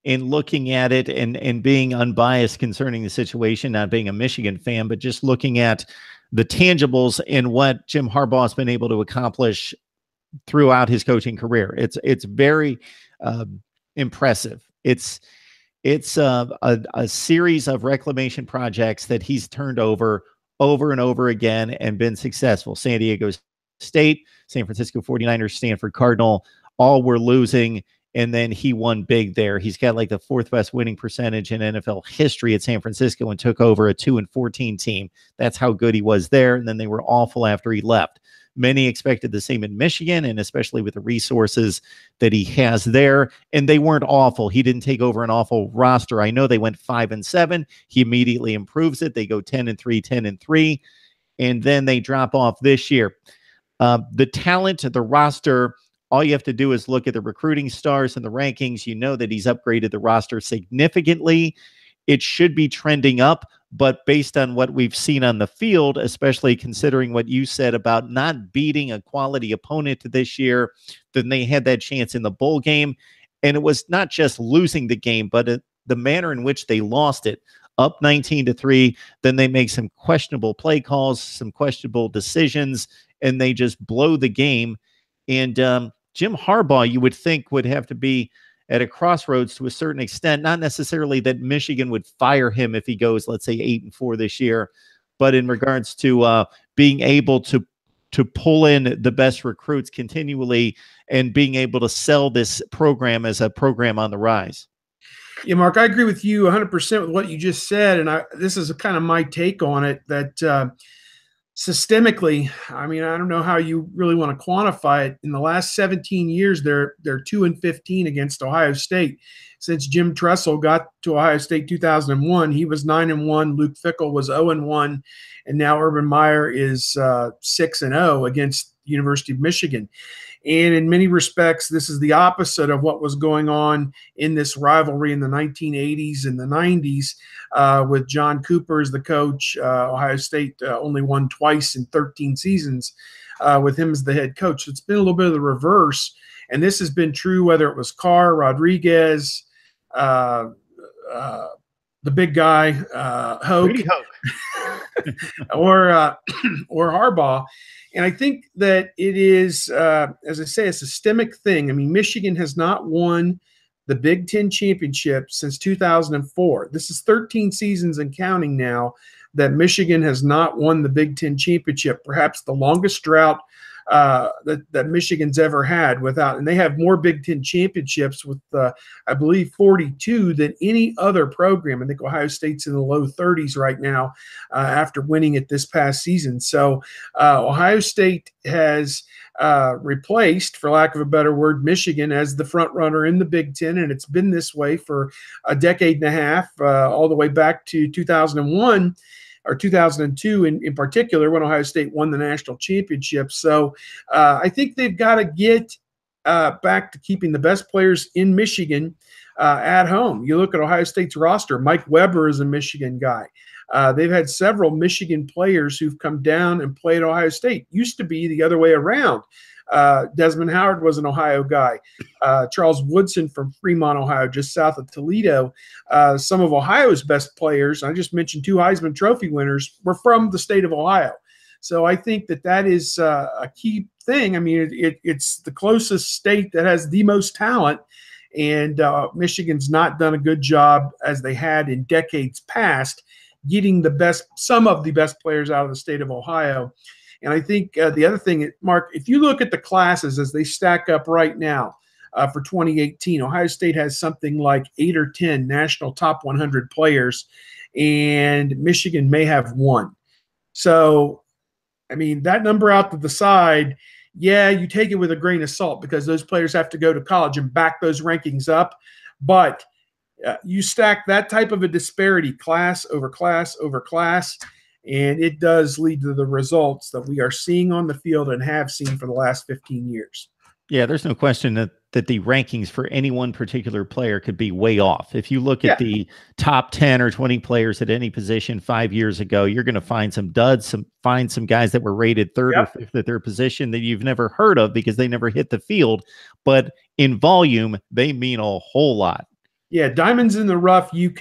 in looking at it and being unbiased concerning the situation, not being a Michigan fan, but just looking at the tangibles and what Jim Harbaugh has been able to accomplish throughout his coaching career. It's very impressive. It's a series of reclamation projects that he's turned over and over again and been successful. San Diego State, San Francisco 49ers, Stanford Cardinal, all were losing, and then he won big there. He's got like the fourth best winning percentage in NFL history at San Francisco and took over a 2-14 team. That's how good he was there, and then they were awful after he left. Many expected the same in Michigan, and especially with the resources that he has there. And they weren't awful. He didn't take over an awful roster. I know they went 5-7. He immediately improves it. They go 10-3, 10-3, and then they drop off this year. The talent, the roster, all you have to do is look at the recruiting stars and the rankings. You know that he's upgraded the roster significantly. It should be trending up, but based on what we've seen on the field, especially considering what you said about not beating a quality opponent this year, then they had that chance in the bowl game. And it was not just losing the game, but the manner in which they lost it, up 19-3. Then they make some questionable play calls, some questionable decisions, and they just blow the game. And Jim Harbaugh, you would think, would have to be at a crossroads to a certain extent. Not necessarily that Michigan would fire him if he goes, let's say, 8-4 this year, but in regards to being able to pull in the best recruits continually and being able to sell this program as a program on the rise. Yeah, Mark, I agree with you 100% with what you just said, and this is kind of my take on it, that systemically, I mean, I don't know how you really want to quantify it. In the last 17 years, they're 2-15 against Ohio State. Since Jim Tressel got to Ohio State 2001, he was 9-1. Luke Fickell was 0-1, and now Urban Meyer is 6-0 against University of Michigan. And in many respects, this is the opposite of what was going on in this rivalry in the 1980s and the 90s with John Cooper as the coach. Ohio State only won twice in 13 seasons with him as the head coach. So it's been a little bit of the reverse. And this has been true whether it was Carr, Rodriguez, the big guy, Hoke, or Harbaugh. And I think that it is, as I say, a systemic thing. I mean, Michigan has not won the Big Ten championship since 2004. This is 13 seasons and counting now that Michigan has not won the Big Ten championship, perhaps the longest drought that Michigan's ever had without, and they have more Big Ten championships with, I believe, 42 than any other program. I think Ohio State's in the low 30s right now after winning it this past season. So Ohio State has replaced, for lack of a better word, Michigan as the front runner in the Big Ten, and it's been this way for a decade and a half, all the way back to 2001. Or 2002 in particular, when Ohio State won the national championship. So I think they've got to get back to keeping the best players in Michigan at home. You look at Ohio State's roster, Mike Weber is a Michigan guy. They've had several Michigan players who've come down and played Ohio State. Used to be the other way around. Desmond Howard was an Ohio guy. Charles Woodson from Fremont, Ohio, just south of Toledo. Some of Ohio's best players, I just mentioned 2 Heisman Trophy winners, were from the state of Ohio. So I think that is a key thing. I mean, it's the closest state that has the most talent, and Michigan's not done a good job, as they had in decades past, getting some of the best players out of the state of Ohio. And I think the other thing, Mark, if you look at the classes as they stack up right now for 2018, Ohio State has something like 8 or 10 national top 100 players, and Michigan may have 1. So, I mean, that number out to the side, yeah, you take it with a grain of salt because those players have to go to college and back those rankings up. But you stack that type of a disparity, class over class over class, and it does lead to the results that we are seeing on the field and have seen for the last 15 years. Yeah, there's no question that the rankings for any one particular player could be way off. If you look at the top 10 or 20 players at any position 5 years ago, you're going to find some duds, find some guys that were rated 3rd or 5th at their position that you've never heard of because they never hit the field. But in volume, they mean a whole lot. Yeah, diamonds in the rough. You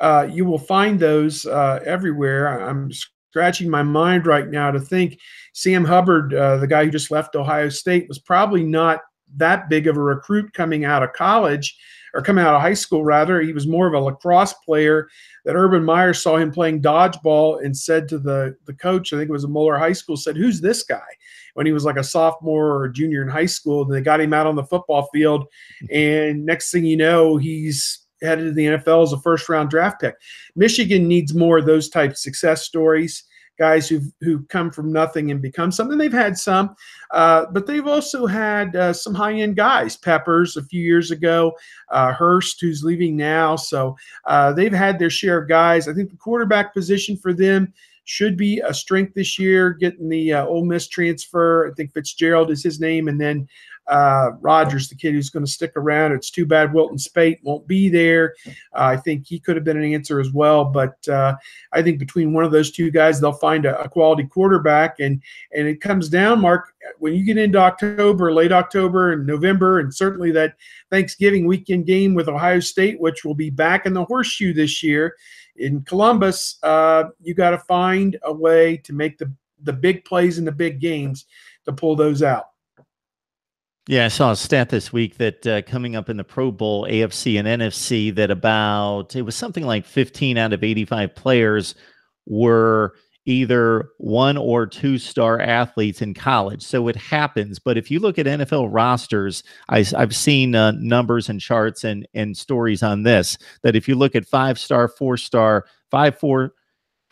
will find those everywhere. I'm scratching my mind right now to think Sam Hubbard, the guy who just left Ohio State, was probably not that big of a recruit coming out of college, or coming out of high school rather. He was more of a lacrosse player that Urban Meyer saw him playing dodgeball and said to the coach, I think it was a Moeller High School, said, "Who's this guy?" When he was like a sophomore or a junior in high school. And they got him out on the football field, and next thing you know, he's headed to the NFL as a first-round draft pick. Michigan needs more of those type of success stories, guys who've come from nothing and become something. They've had some, but they've also had some high-end guys. Peppers a few years ago, Hurst, who's leaving now. So they've had their share of guys. I think the quarterback position for them should be a strength this year, getting the Ole Miss transfer. I think Fitzgerald is his name, and then Rogers, the kid who's going to stick around. It's too bad Wilton Spate won't be there. I think he could have been an answer as well, but I think between one of those two guys, they'll find a quality quarterback. And it comes down, Mark, when you get into October, late October and November, and certainly that Thanksgiving weekend game with Ohio State, which will be back in the horseshoe this year in Columbus, you got to find a way to make the big plays in the big games to pull those out. Yeah, I saw a stat this week that coming up in the Pro Bowl, AFC and NFC, that it was something like 15 out of 85 players were either 1 or 2-star athletes in college. So it happens. But if you look at NFL rosters, I've seen numbers and charts and stories on this, that if you look at 5-star, 4-star, 5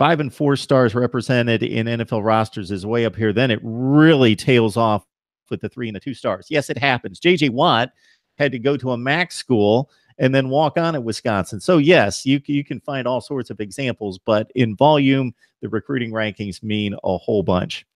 and 4 stars represented in NFL rosters is way up here, then it really tails off with the 3 and the 2 stars. Yes, it happens. J.J. Watt had to go to a MAC school and then walk on at Wisconsin. So yes, you can find all sorts of examples, but in volume, the recruiting rankings mean a whole bunch.